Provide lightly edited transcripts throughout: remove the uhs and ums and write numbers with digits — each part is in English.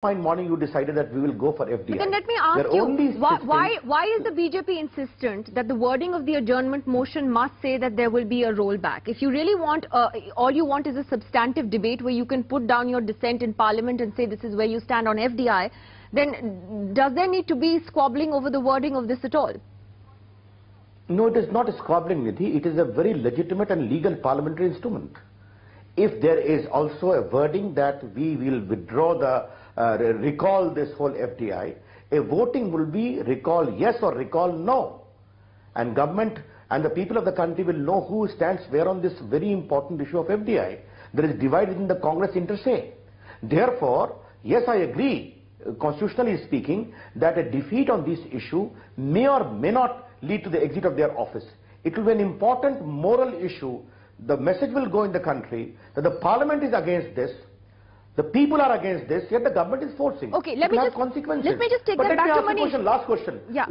fine morning you decided that we will go for FDI. But then let me ask you, why is the BJP insistent that the wording of the adjournment motion must say that there will be a rollback? If you really want, all you want is a substantive debate where you can put down your dissent in Parliament and say this is where you stand on FDI, then does there need to be squabbling over the wording of this at all? No, it is not a squabbling, Nidhi. It is a very legitimate and legal parliamentary instrument. If there is also a wording that we will withdraw the recall this whole FDI, a voting will be recall yes or recall no. And government and the people of the country will know who stands where on this very important issue of FDI. There is divide in the Congress inter se. Therefore, yes, I agree, constitutionally speaking, that a defeat on this issue may or may not lead to the exit of their office. It will be an important moral issue. The message will go in the country that the parliament is against this, the people are against this, yet the government is forcing. Okay, let me just take that back to Manish. Last question. Yeah.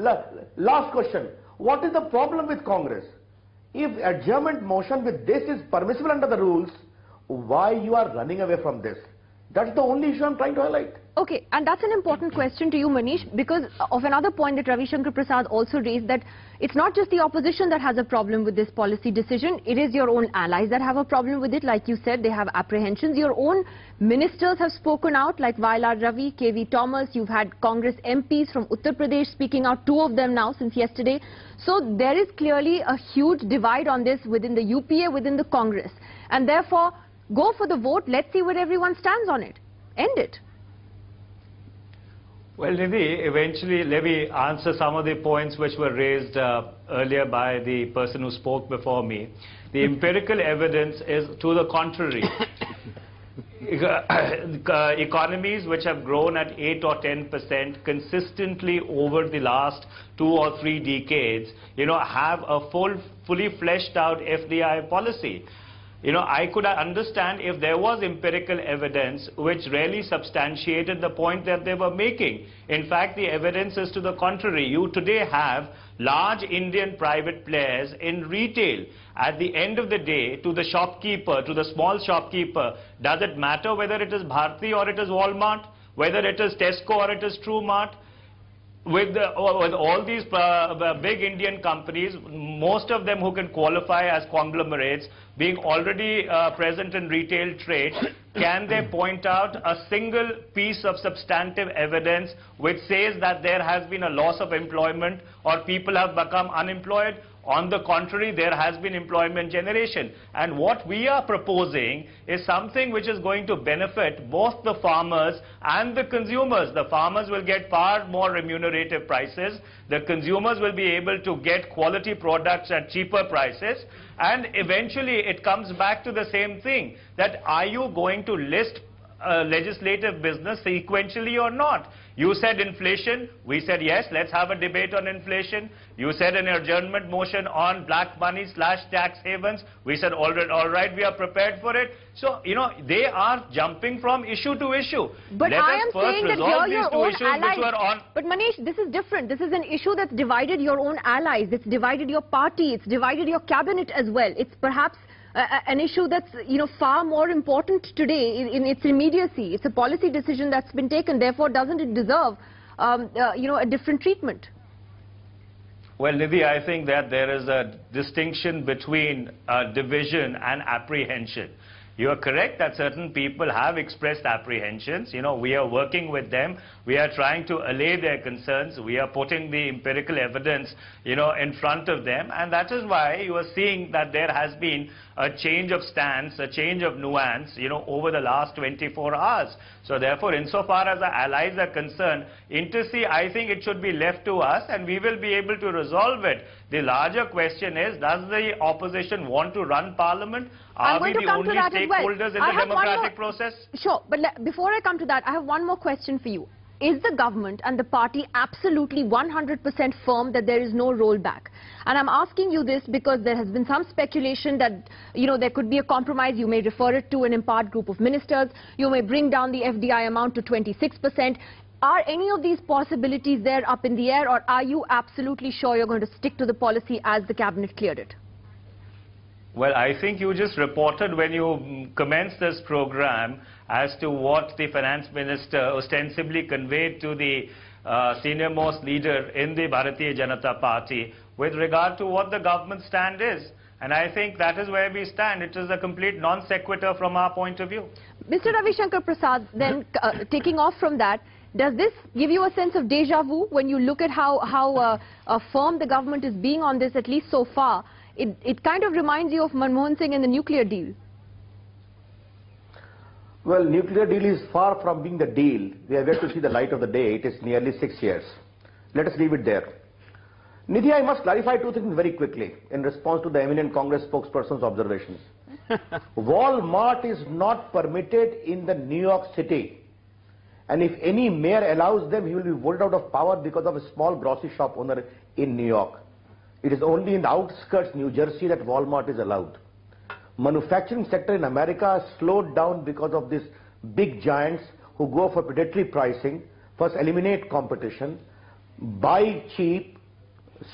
Last question. What is the problem with Congress? If adjournment motion with this is permissible under the rules, why you are running away from this? That's the only issue I'm trying to highlight. Okay, and that's an important question to you, Manish, because of another point that Ravi Shankar Prasad also raised, that it's not just the opposition that has a problem with this policy decision, it is your own allies that have a problem with it. Like you said, they have apprehensions. Your own ministers have spoken out, like Vailar Ravi, KV Thomas. You've had Congress MPs from Uttar Pradesh speaking out, 2 of them now since yesterday. So there is clearly a huge divide on this within the UPA, within the Congress. And therefore, go for the vote. Let's see where everyone stands on it. End it. Well, Nidhi, eventually let me answer some of the points which were raised earlier by the person who spoke before me. The empirical evidence is to the contrary. Economies which have grown at 8 or 10% consistently over the last 2 or 3 decades, have a fully fleshed out FDI policy. I could understand if there was empirical evidence which really substantiated the point that they were making. In fact, the evidence is to the contrary. You today have large Indian private players in retail. At the end of the day, to the shopkeeper, to the small shopkeeper, does it matter whether it is Bharti or it is Walmart, whether it is Tesco or it is TrueMart? With all these big Indian companies, most of them who can qualify as conglomerates, being already present in retail trade, can they point out a single piece of substantive evidence which says that there has been a loss of employment or people have become unemployed? On the contrary, there has been employment generation. And what we are proposing is something which is going to benefit both the farmers and the consumers. The farmers will get far more remunerative prices. The consumers will be able to get quality products at cheaper prices. And eventually it comes back to the same thing, that are you going to list legislative business sequentially or not? You said inflation. We said yes, let's have a debate on inflation. You said an adjournment motion on black money / tax havens. We said all right, we are prepared for it. So, they are jumping from issue to issue. But I am saying that you're your own allies. But Manish, this is different. This is an issue that's divided your own allies. It's divided your party. It's divided your cabinet as well. It's perhaps an issue that's far more important today in its immediacy. It's a policy decision that's been taken. Therefore, doesn't it deserve a different treatment? Well, Nidhi, I think that there is a distinction between division and apprehension. You are correct that certain people have expressed apprehensions. We are working with them. We are trying to allay their concerns. We are putting the empirical evidence, in front of them. And that is why you are seeing that there has been a change of stance, a change of nuance, over the last 24 hours. So therefore, insofar as the allies are concerned, inter-se, I think it should be left to us and we will be able to resolve it. The larger question is, does the opposition want to run parliament? Are we the only stakeholders in the democratic process? Sure, but before I come to that, I have one more question for you. Is the government and the party absolutely 100% firm that there is no rollback? And I'm asking you this because there has been some speculation that, there could be a compromise. You may refer it to an impart group of ministers. You may bring down the FDI amount to 26%. Are any of these possibilities there up in the air, or are you absolutely sure you're going to stick to the policy as the cabinet cleared it? Well, I think you just reported when you commenced this program as to what the finance minister ostensibly conveyed to the senior most leader in the Bharatiya Janata Party with regard to what the government stand is. And I think that is where we stand. It is a complete non sequitur from our point of view. Mr. Ravi Shankar Prasad, then taking off from that, does this give you a sense of deja vu when you look at how firm the government is being on this, at least so far? It kind of reminds you of Manmohan Singh and the nuclear deal. Well, nuclear deal is far from being the deal. We are yet to see the light of the day. It is nearly 6 years. Let us leave it there. Nidhi, I must clarify two things very quickly in response to the eminent Congress spokesperson's observations. Walmart is not permitted in the New York City. And if any mayor allows them, he will be voted out of power because of a small grocery shop owner in New York. It is only in the outskirts, New Jersey, that Walmart is allowed. Manufacturing sector in America has slowed down because of these big giants who go for predatory pricing, first eliminate competition, buy cheap,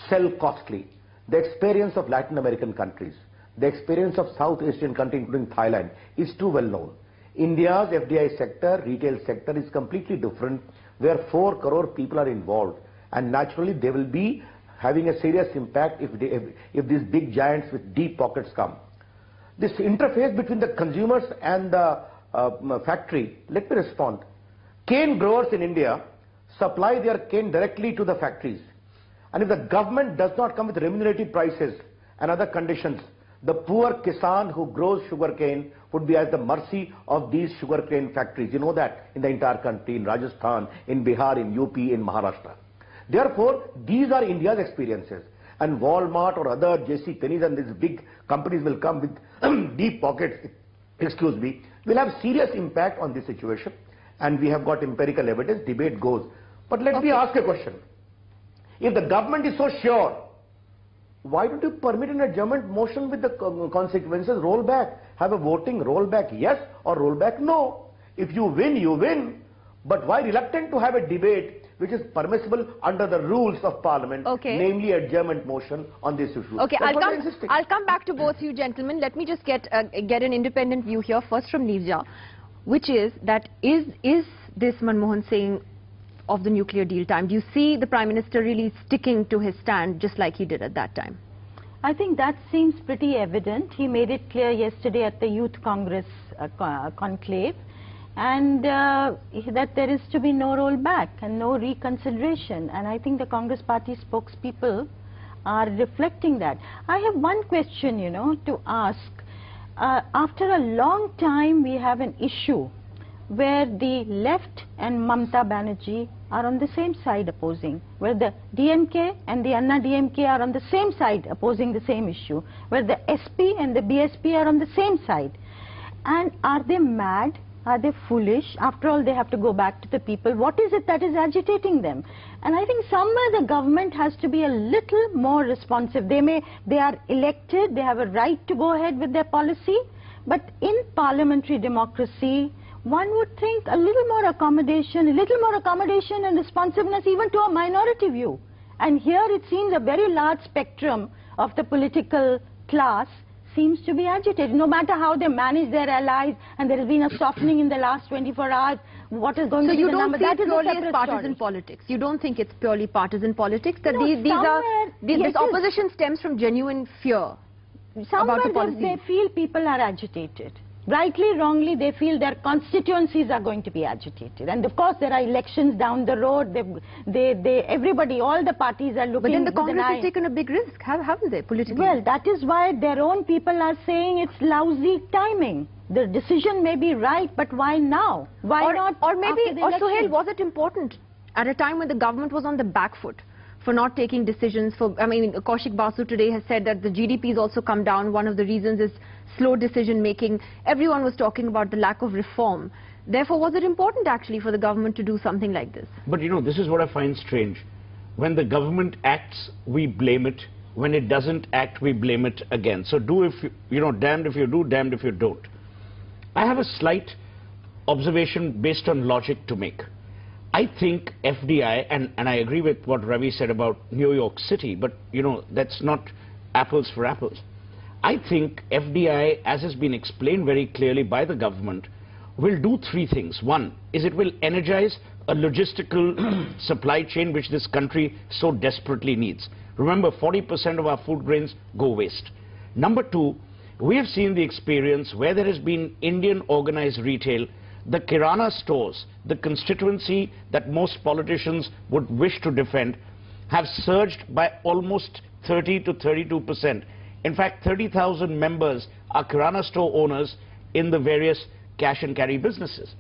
sell costly. The experience of Latin American countries, the experience of South Asian countries including Thailand is too well known. India's FDI sector, retail sector is completely different, where 4 crore people are involved, and naturally they will be having a serious impact if these big giants with deep pockets come. This interface between the consumers and the factory, let me respond. Cane growers in India supply their cane directly to the factories. And if the government does not come with remunerative prices and other conditions, the poor kisan who grows sugarcane would be at the mercy of these sugarcane factories. You know that in the entire country, in Rajasthan, in Bihar, in UP, in Maharashtra. Therefore, these are India's experiences. And Walmart or other JC Penney's and these big companies will come with deep pockets, will have serious impact on this situation. And we have got empirical evidence, debate goes. But let me ask a question. If the government is so sure, why don't you permit an adjournment motion with the consequences? Roll back. Have a voting, roll back yes or roll back no. If you win, you win. But why reluctant to have a debate which is permissible under the rules of Parliament, namely adjournment motion on this issue? Okay, I'll come back to both you gentlemen. Let me just get an independent view here, first from Neerja, which is that is this Manmohan Singh of the nuclear deal time? Do you see the Prime Minister really sticking to his stand just like he did at that time? I think that seems pretty evident. He made it clear yesterday at the Youth Congress conclave, and that there is to be no rollback and no reconsideration. And I think the Congress party spokespeople are reflecting that. I have one question, to ask. After a long time, we have an issue where the left and Mamata Banerjee are on the same side opposing, where the DMK and the Anna DMK are on the same side opposing the same issue, where the SP and the BSP are on the same side. And are they mad? Are they foolish? After all, they have to go back to the people. What is it that is agitating them? And I think somewhere the government has to be a little more responsive. They are elected, they have a right to go ahead with their policy, but in parliamentary democracy, one would think a little more accommodation and responsiveness even to a minority view. And here it seems a very large spectrum of the political class seems to be agitated. No matter how they manage their allies, and there has been a softening in the last 24 hours, what is going to be the number? So you don't see it purely as partisan politics? You don't think it's purely partisan politics? That this opposition stems from genuine fear about the policy? They feel people are agitated. Rightly, wrongly, they feel their constituencies are going to be agitated. And of course, there are elections down the road. Everybody, all the parties are looking. But then the Congress has taken a big risk, haven't they, politically? Well, that is why their own people are saying it's lousy timing. The decision may be right, but why now? Why not? Or maybe, Sohail, was it important at a time when the government was on the back foot for not taking decisions? Kaushik Basu today has said that the GDP has also come down. One of the reasons is slow decision making. Everyone was talking about the lack of reform. Therefore, was it important actually for the government to do something like this? But this is what I find strange. When the government acts, we blame it. When it doesn't act, we blame it again. So damned if you do, damned if you don't. I have a slight observation based on logic to make. I think FDI, and I agree with what Ravi said about New York City, but that's not apples for apples. I think FDI, as has been explained very clearly by the government, will do three things. One is it will energize a logistical supply chain which this country so desperately needs. Remember, 40% of our food grains go waste. Number two, we have seen the experience where there has been Indian organized retail, the Kirana stores, the constituency that most politicians would wish to defend, have surged by almost 30 to 32%. In fact, 30,000 members are Kirana store owners in the various cash and carry businesses.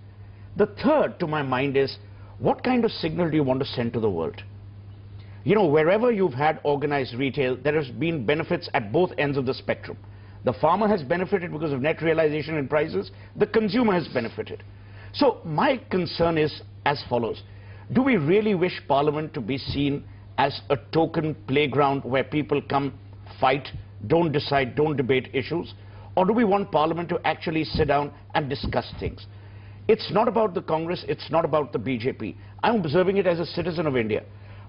The third, to my mind, is what kind of signal do you want to send to the world? You know, wherever you've had organized retail, there has been benefits at both ends of the spectrum. The farmer has benefited because of net realization in prices. The consumer has benefited. So my concern is as follows. Do we really wish Parliament to be seen as a token playground where people come, fight, don't decide, don't debate issues? Or do we want Parliament to actually sit down and discuss things? It's not about the Congress, it's not about the BJP. I'm observing it as a citizen of India.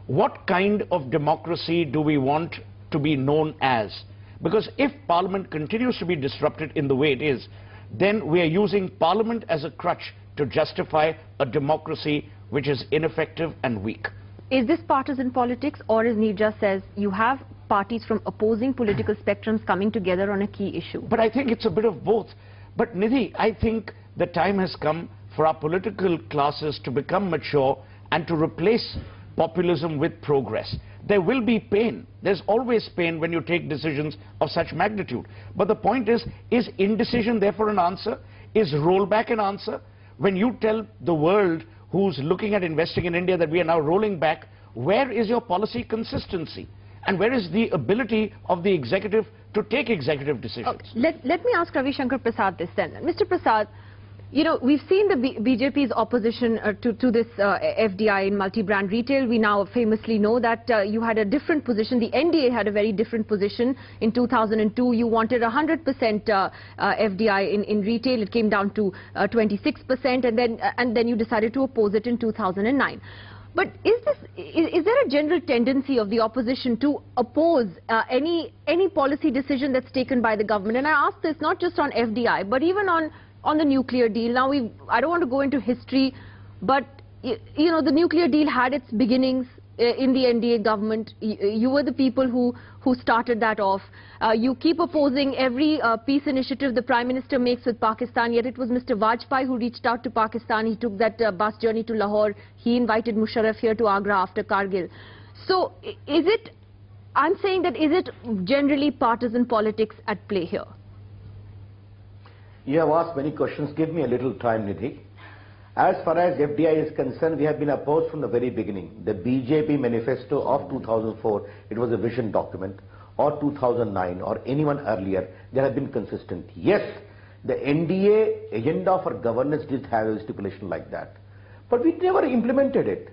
What kind of democracy do we want to be known as? Because if Parliament continues to be disrupted in the way it is, then we are using Parliament as a crutch to justify a democracy which is ineffective and weak. Is this partisan politics, or as Neerja says, you have parties from opposing political spectrums coming together on a key issue? But I think it's a bit of both. But Nidhi, I think the time has come for our political classes to become mature and to replace populism with progress. There will be pain. There's always pain when you take decisions of such magnitude. But the point is indecision therefore an answer? Is rollback an answer? When you tell the world who's looking at investing in India that we are now rolling back, where is your policy consistency? And where is the ability of the executive to take executive decisions? Okay. Let me ask Ravi Shankar Prasad this then. Mr. Prasad, you know, we've seen the BJP's opposition to this FDI in multi-brand retail. We now famously know that you had a different position. The NDA had a very different position. In 2002, you wanted 100% FDI in retail. It came down to 26%, and then you decided to oppose it in 2009. But is there a general tendency of the opposition to oppose any policy decision that's taken by the government? And I ask this not just on FDI, but even on the nuclear deal. Now, I don't want to go into history, but you know, the nuclear deal had its beginnings in the NDA government. You were the people who started that off. You keep opposing every peace initiative the Prime Minister makes with Pakistan, yet it was Mr. Vajpayee who reached out to Pakistan. He took that bus journey to Lahore. He invited Musharraf here to Agra after Kargil. So I'm saying that is it generally partisan politics at play here? You have asked many questions. Give me a little time, Nidhi. As far as FDI is concerned, we have been opposed from the very beginning. The BJP manifesto of 2004, it was a vision document, or 2009, or anyone earlier, they have been consistent. Yes, the NDA agenda for governance did have a stipulation like that. But we never implemented it.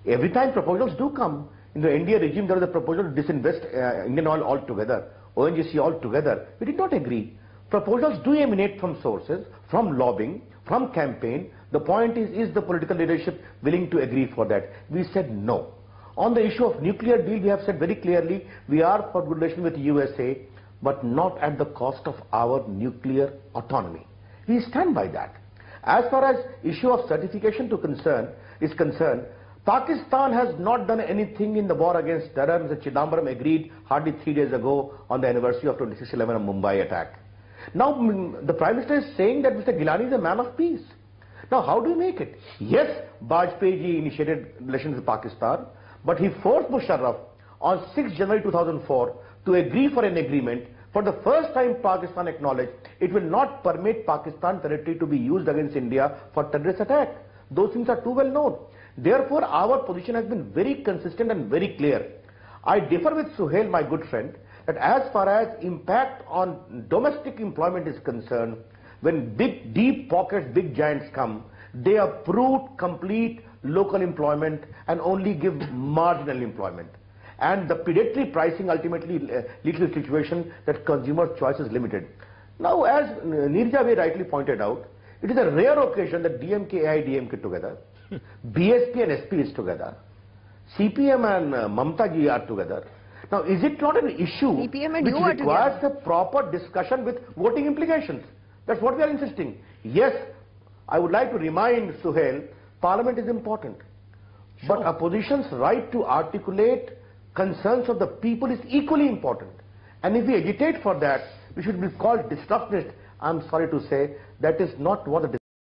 Every time proposals do come, in the NDA regime there was a proposal to disinvest Indian Oil altogether, ONGC altogether. We did not agree. Proposals do emanate from sources, from lobbying, from campaign. The point is the political leadership willing to agree for that? We said no. On the issue of nuclear deal, we have said very clearly, we are for good relation with USA, but not at the cost of our nuclear autonomy. We stand by that. As far as issue of certification is concerned, Pakistan has not done anything in the war against terror. Mr. Chidambaram agreed hardly 3 days ago on the anniversary of 26/11 of Mumbai attack. Now, the Prime Minister is saying that Mr. Gilani is a man of peace. Now, how do you make it? Yes, Vajpayee initiated relations with Pakistan, but he forced Musharraf on 6 January 2004 to agree for an agreement. For the first time, Pakistan acknowledged it will not permit Pakistan territory to be used against India for terrorist attack. Those things are too well known. Therefore, our position has been very consistent and very clear. I differ with Suhail, my good friend, that as far as impact on domestic employment is concerned, when big, deep pockets, big giants come, they uproot complete local employment and only give marginal employment. And the predatory pricing ultimately leads to a situation that consumer choice is limited. Now, as Neerja very rightly pointed out, it is a rare occasion that DMK, AIDMK together, BSP and SP is together, CPM and Mamta ji are together. Now, is it not an issue which requires a proper discussion with voting implications? That's what we are insisting. Yes, I would like to remind Suhail, Parliament is important. But opposition's right to articulate concerns of the people is equally important. And if we agitate for that, we should be called disruptionists. I'm sorry to say, that is not what the